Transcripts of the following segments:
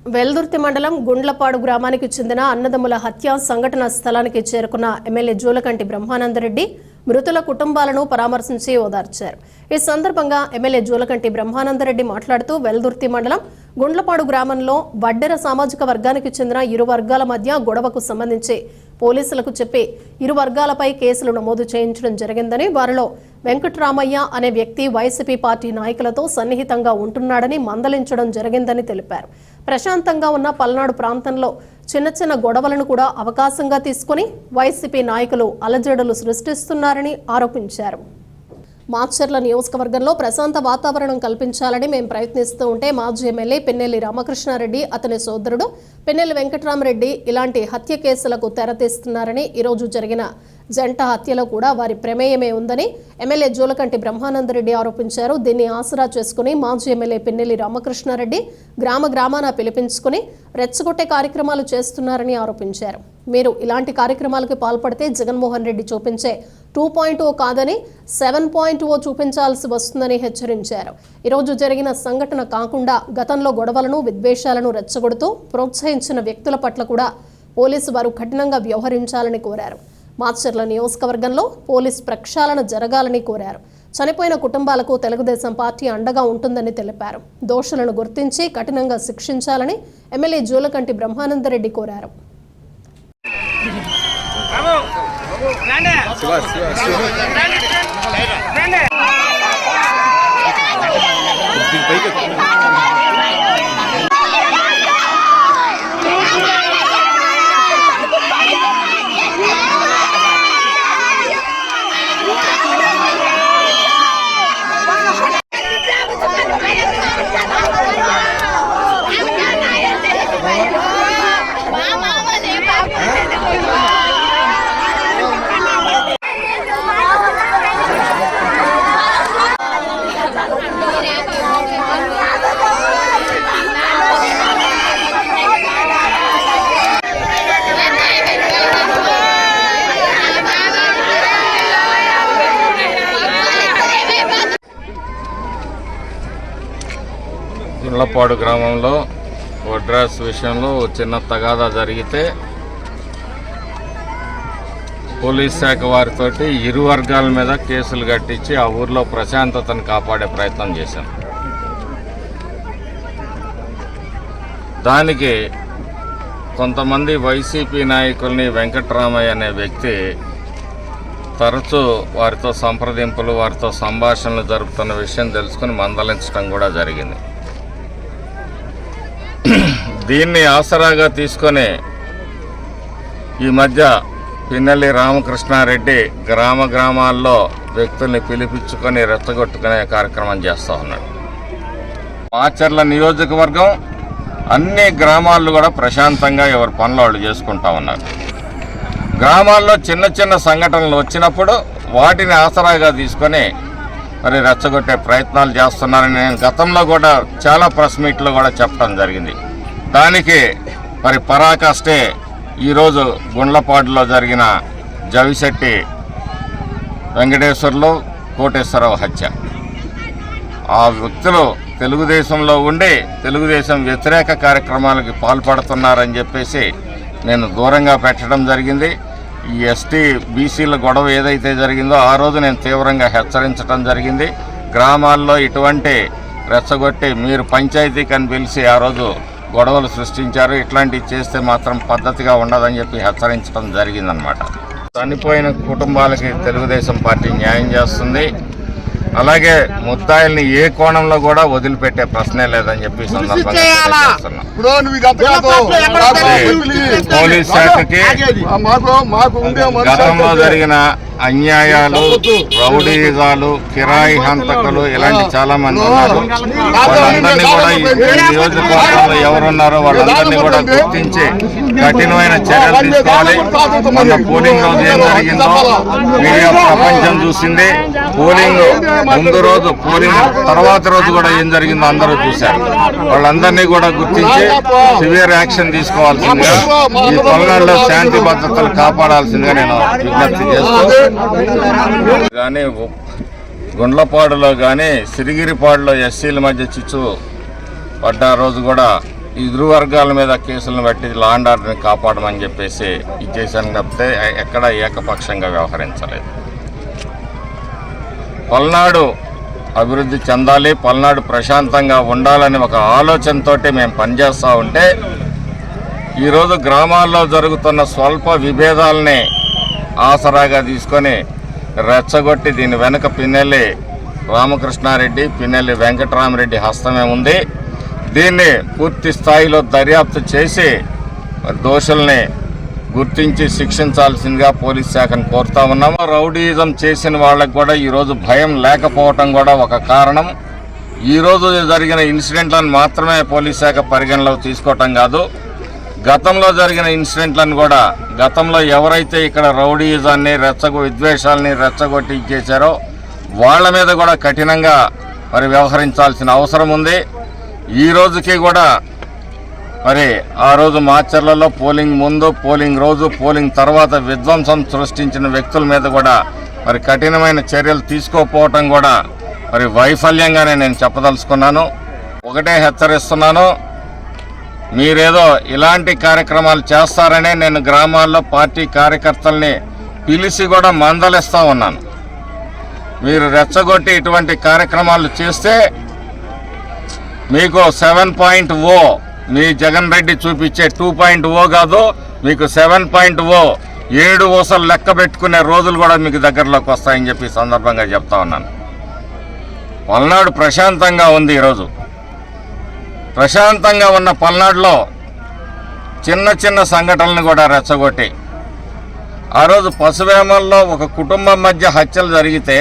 వెల్దుర్తి మండలం గుండ్లపాడు గ్రామానికి చెందిన అన్నదమ్ముల హత్య సంఘటన స్థలానికి చేరుకున్న ఎమ్మెల్యే జూలకంటి బ్రహ్మానందరెడ్డి మృతుల కుటుంబాలను పరామర్శించి ఓదార్చారు. ఈ సందర్భంగా ఎమ్మెల్యే జూలకంటి బ్రహ్మానందరెడ్డి మాట్లాడుతూ వెల్దుర్తి మండలం గుండ్లపాడు గ్రామంలో వడ్డెర సామాజిక వర్గానికి చెందిన ఇరు వర్గాల మధ్య గొడవకు సంబంధించి పోలీసులకు చెప్పి ఇరు వర్గాలపై కేసులు నమోదు చేయించడం జరిగిందని, వారిలో వెంకటరామయ్య అనే వ్యక్తి వైసీపీ పార్టీ నాయకులతో సన్నిహితంగా ఉంటున్నాడని మందలించడం జరిగిందని తెలిపారు. ప్రశాంతంగా ఉన్న పల్నాడు ప్రాంతంలో చిన్న చిన్న గొడవలను కూడా అవకాశంగా తీసుకుని వైసీపీ నాయకులు అలజడులు సృష్టిస్తున్నారని ఆరోపించారు. మాచర్ల నియోజకవర్గంలో ప్రశాంత వాతావరణం కల్పించాలని మేము ప్రయత్నిస్తూ ఉంటే మాజీ ఎమ్మెల్యే పిన్నెల్లి రామకృష్ణారెడ్డి, అతని సోదరుడు పిన్నెల్లి వెంకటరామరెడ్డి ఇలాంటి హత్య కేసులకు తెరతీస్తున్నారని, ఈరోజు జరిగిన జంట హత్యలో కూడా వారి ప్రమేయమే ఉందని ఎమ్మెల్యే జూలకంటి బ్రహ్మానందరెడ్డి ఆరోపించారు. దీన్ని ఆసరా చేసుకుని మాజీ ఎమ్మెల్యే పిన్నెల్లి రామకృష్ణారెడ్డి గ్రామాన పిలిపించుకుని రెచ్చగొట్టే కార్యక్రమాలు చేస్తున్నారని ఆరోపించారు. మీరు ఇలాంటి కార్యక్రమాలకు పాల్పడితే జగన్మోహన్ రెడ్డి చూపించే 2.0 కాదని 7.0 చూపించాల్సి వస్తుందని హెచ్చరించారు. ఈరోజు జరిగిన సంఘటన కాకుండా గతంలో గొడవలను, విద్వేషాలను రెచ్చగొడుతూ ప్రోత్సహించిన వ్యక్తుల పట్ల కూడా పోలీసు వారు కఠినంగా వ్యవహరించాలని కోరారు. మాచర్ల నియోజకవర్గంలో పోలీస్ ప్రక్షాళన జరగాలని కోరారు. చనిపోయిన కుటుంబాలకు తెలుగుదేశం పార్టీ అండగా ఉంటుందని తెలిపారు. దోషులను గుర్తించి కఠినంగా శిక్షించాలని ఎమ్మెల్యే జూలకంటి బ్రహ్మానందరెడ్డి కోరారు. గుండ్లపాడు గ్రామంలో వడ్రాస్ విషయంలో చిన్న తగాదా జరిగితే పోలీస్ శాఖ వారితోటి ఇరు వర్గాల మీద కేసులు కట్టించి ఆ ఊర్లో ప్రశాంతతను కాపాడే ప్రయత్నం చేశాం. దానికి కొంతమంది వైసీపీ నాయకుల్ని వెంకటరామయ్య అనే వ్యక్తి తరచూ వారితో సంప్రదింపులు, వారితో సంభాషణలు జరుపుతున్న విషయం తెలుసుకుని మందలించడం కూడా జరిగింది. దీన్ని ఆసరాగా తీసుకొని ఈ మధ్య పిన్నెల్లి రామకృష్ణారెడ్డి గ్రామాల్లో వ్యక్తుల్ని పిలిపించుకొని రెచ్చగొట్టుకునే కార్యక్రమం చేస్తూ ఉన్నాడు. మాచర్ల నియోజకవర్గం అన్ని గ్రామాల్లో కూడా ప్రశాంతంగా ఎవరి పనులు వాళ్ళు చేసుకుంటా ఉన్నారు. గ్రామాల్లో చిన్న చిన్న సంఘటనలు వచ్చినప్పుడు వాటిని ఆసరాగా తీసుకొని మరి రెచ్చగొట్టే ప్రయత్నాలు చేస్తున్నారని నేను గతంలో కూడా చాలా ప్రెస్ మీట్లో కూడా చెప్పడం జరిగింది. దానికి మరి పరాకాష్టే ఈరోజు గుండ్లపాడులో జరిగిన జవిశెట్టి వెంకటేశ్వర్లు, కోటేశ్వరరావు హత్య. ఆ వ్యక్తులు తెలుగుదేశంలో ఉండి తెలుగుదేశం వ్యతిరేక కార్యక్రమాలకి పాల్పడుతున్నారని చెప్పేసి నేను దూరంగా పెట్టడం జరిగింది. ఈ ఎస్టీ బీసీల గొడవ ఏదైతే జరిగిందో ఆ రోజు నేను తీవ్రంగా హెచ్చరించడం జరిగింది. గ్రామాల్లో ఇటువంటి రెచ్చగొట్టి మీరు పంచాయతీకి అని పిలిచి ఆ రోజు గొడవలు సృష్టించారు, ఇట్లాంటివి చేస్తే మాత్రం పద్ధతిగా ఉండదని చెప్పి హెచ్చరించడం జరిగిందనమాట. చనిపోయిన కుటుంబాలకి తెలుగుదేశం పార్టీ న్యాయం చేస్తుంది. అలాగే ముద్దాయిల్ని ఏ కోణంలో కూడా వదిలిపెట్టే ప్రశ్నే లేదని చెప్పి సందర్భంగా పోలీస్ శాఖకి గతంలో జరిగిన అన్యాయాలు, రౌడీజాలు, కిరాయి హంతకులు ఇలాంటి చాలా మంది ఉన్నారు. వాళ్ళందరినీ కూడా ఈ నియోజకవర్గంలో ఎవరున్నారో వాళ్ళందరినీ కూడా గుర్తించి కఠినమైన చర్యలు తీసుకోవాలి. మన పోలింగ్ రోజు ఏం జరిగిందో మీడియా ప్రపంచం చూసింది. పోలింగ్ ముందు రోజు, పోలింగ్ తర్వాత రోజు కూడా ఏం జరిగిందో అందరూ చూశారు. వాళ్ళందరినీ కూడా గుర్తించి సివియర్ యాక్షన్ తీసుకోవాల్సిందిగా, ఈ పల్నాడులో శాంతి భద్రతలు కాపాడాల్సిందిగా నేను విజ్ఞప్తి చేస్తూ, కానీ గుండ్లపాడులో కానీ సిరిగిరిపాడులో ఎస్సీల మధ్య చిచ్చు పడ్డ రోజు కూడా ఇరు వర్గాల మీద కేసులను బట్టి లా అండ్ ఆర్డర్ని కాపాడమని చెప్పేసి ఇచ్చేసాను తప్పితే ఎక్కడ ఏకపక్షంగా వ్యవహరించలేదు. పల్నాడు అభివృద్ధి చెందాలి, పల్నాడు ప్రశాంతంగా ఉండాలని ఒక ఆలోచనతో మేము పనిచేస్తూ ఉంటే ఈరోజు గ్రామాల్లో జరుగుతున్న స్వల్ప విభేదాలని ఆసరాగా తీసుకొని రెచ్చగొట్టి దీని వెనుక పిన్నెల్లి రామకృష్ణారెడ్డి, పిన్నెల్లి వెంకటరామరెడ్డి హస్తమే ఉంది. దీన్ని పూర్తి స్థాయిలో దర్యాప్తు చేసి దోషుల్ని గుర్తించి శిక్షించాల్సిందిగా పోలీస్ శాఖను కోరుతా ఉన్నాము. రౌడీయిజం చేసిన వాళ్ళకు కూడా ఈరోజు భయం లేకపోవటం కూడా ఒక కారణం. ఈరోజు జరిగిన ఇన్సిడెంట్లను మాత్రమే పోలీస్ శాఖ పరిగణలోకి తీసుకోవటం కాదు, గతంలో జరిగిన ఇన్సిడెంట్లను కూడా, గతంలో ఎవరైతే ఇక్కడ రౌడీయిజాన్ని విద్వేషాలని రెచ్చగొట్టి చేశారో వాళ్ళ మీద కూడా కఠినంగా మరి వ్యవహరించాల్సిన అవసరం ఉంది. ఈ రోజుకి కూడా మరి ఆ రోజు మాచర్లలో పోలింగ్ ముందు, పోలింగ్ రోజు, పోలింగ్ తర్వాత విధ్వంసం సృష్టించిన వ్యక్తుల మీద కూడా మరి కఠినమైన చర్యలు తీసుకోకపోవటం కూడా మరి వైఫల్యంగానే నేను చెప్పదలుచుకున్నాను. ఒకటే హెచ్చరిస్తున్నాను, మీరేదో ఇలాంటి కార్యక్రమాలు చేస్తారనే నేను గ్రామాల్లో పార్టీ కార్యకర్తల్ని పిలిచి కూడా మందలిస్తూ ఉన్నాను. మీరు రెచ్చగొట్టి ఇటువంటి కార్యక్రమాలు చేస్తే మీకు 7.0 మీ జగన్ రెడ్డి చూపించే 2.0 కాదు, మీకు 7.0 7 ఊసలు లెక్క పెట్టుకునే రోజులు కూడా మీకు దగ్గరలోకి వస్తాయని చెప్పి సందర్భంగా చెప్తా ఉన్నాను. పల్నాడు ప్రశాంతంగా ఉంది. ఈరోజు ప్రశాంతంగా ఉన్న పల్నాడులో చిన్న చిన్న సంఘటనలు కూడా రెచ్చగొట్టి, ఆ రోజు పశువేమల్లో ఒక కుటుంబం మధ్య హత్యలు జరిగితే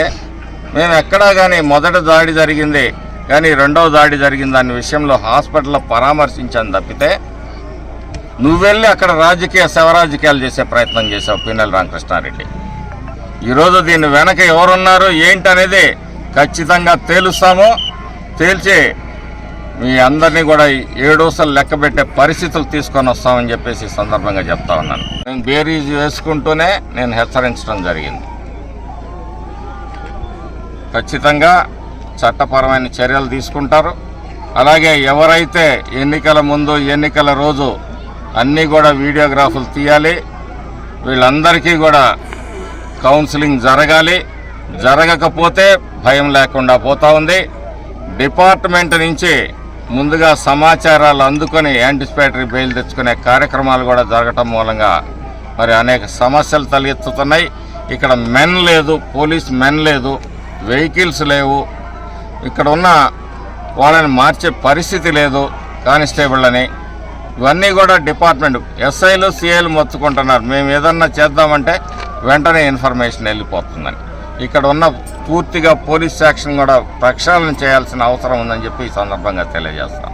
మేము ఎక్కడా కానీ మొదటి దాడి జరిగింది కానీ రెండవ దాడి జరిగింది అనే విషయంలో హాస్పిటల్లో పరామర్శించాను తప్పితే నువ్వెళ్ళి అక్కడ శవరాజకీయాలు చేసే ప్రయత్నం చేసావు పిన్నెల్లి రామకృష్ణారెడ్డి. ఈరోజు దీని వెనక ఎవరున్నారు ఏంటనేది ఖచ్చితంగా తేలుస్తాము. తేల్చి మీ అందరినీ కూడా 7 ఊసలు లెక్క పెట్టే పరిస్థితులు తీసుకొని వస్తామని చెప్పేసి సందర్భంగా చెప్తా ఉన్నాను. నేను బేరీజ్ వేసుకుంటూనే నేను హెచ్చరించడం జరిగింది. ఖచ్చితంగా చట్టపరమైన చర్యలు తీసుకుంటారు. అలాగే ఎవరైతే ఎన్నికల ముందు, ఎన్నికల రోజు అన్నీ కూడా వీడియోగ్రాఫులు తీయాలి, వీళ్ళందరికీ కూడా కౌన్సిలింగ్ జరగాలి. జరగకపోతే భయం లేకుండా పోతా ఉంది. డిపార్ట్మెంట్ నుంచి ముందుగా సమాచారాలు అందుకొని యాంటిసిపేటరీ బెయిల్ తెచ్చుకునే కార్యక్రమాలు కూడా జరగటం మూలంగా మరి అనేక సమస్యలు తలెత్తుతున్నాయి. ఇక్కడ మెన్ లేదు, పోలీస్ మెన్ లేదు, వెహికల్స్ లేవు, ఇక్కడ ఉన్న వాళ్ళని మార్చే పరిస్థితి లేదు కానిస్టేబుళ్ళని. ఇవన్నీ కూడా డిపార్ట్మెంట్ ఎస్ఐలు, సిఐలు మొత్తుకుంటున్నారు. మేము ఏదన్నా చేద్దామంటే వెంటనే ఇన్ఫర్మేషన్ వెళ్ళిపోతుందని. ఇక్కడ ఉన్న పూర్తిగా పోలీస్ యాక్షన్ కూడా ప్రక్షాళన చేయాల్సిన అవసరం ఉందని చెప్పి ఈ సందర్భంగా తెలియజేస్తాం.